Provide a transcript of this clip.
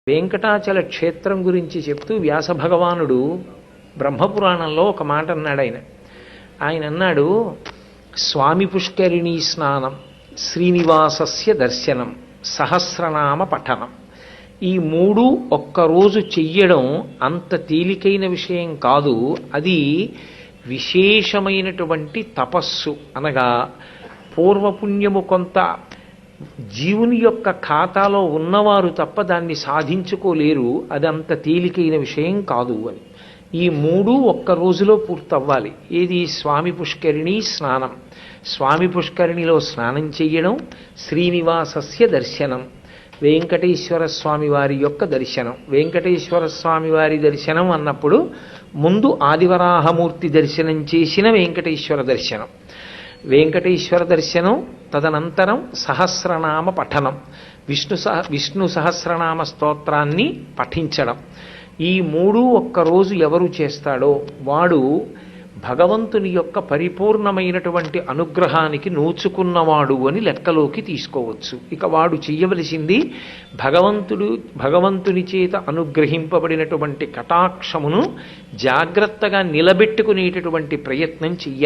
వెంకటాచల క్షేత్రం గురించి చెప్తూ వ్యాస భగవానుడు బ్రహ్మపురాణంలో ఒక మాట అన్నాడు. ఆయన అన్నాడు, స్వామి పుష్కరిణీ స్నానం, శ్రీనివాసస్య దర్శనం, సహస్రనామ పఠనం. ఈ మూడు ఒక్కరోజు చెయ్యడం అంత తేలికైన విషయం కాదు. అది విశేషమైనటువంటి తపస్సు. అనగా పూర్వపుణ్యము కొంత జీవుని యొక్క ఖాతాలో ఉన్నవారు తప్ప దాన్ని సాధించుకోలేరు. అది అంత తేలికైన విషయం కాదు అని. ఈ మూడు ఒక్క రోజులో పూర్తవ్వాలి. ఏది? స్వామి పుష్కరిణి స్నానం, స్వామి పుష్కరిణిలో స్నానం చెయ్యడం, శ్రీనివాసస్య దర్శనం, వెంకటేశ్వర స్వామి వారి యొక్క దర్శనం. వెంకటేశ్వర స్వామి వారి దర్శనం అన్నప్పుడు ముందు ఆదివరాహమూర్తి దర్శనం చేసిన వెంకటేశ్వర దర్శనం, వెంకటేశ్వర దర్శనం, తదనంతరం సహస్రనామ పఠనం, విష్ణు సహస్రనామ స్తోత్రాన్ని పఠించడం. ఈ మూడు ఒక్కరోజు ఎవరు చేస్తాడో వాడు భగవంతుని యొక్క పరిపూర్ణమైనటువంటి అనుగ్రహానికి నోచుకున్నవాడు అని లెక్కలోకి తీసుకోవచ్చు. ఇక వాడు చెయ్యవలసింది భగవంతుని చేత అనుగ్రహింపబడినటువంటి కటాక్షమును జాగ్రత్తగా నిలబెట్టుకునేటటువంటి ప్రయత్నం చెయ్యాలి.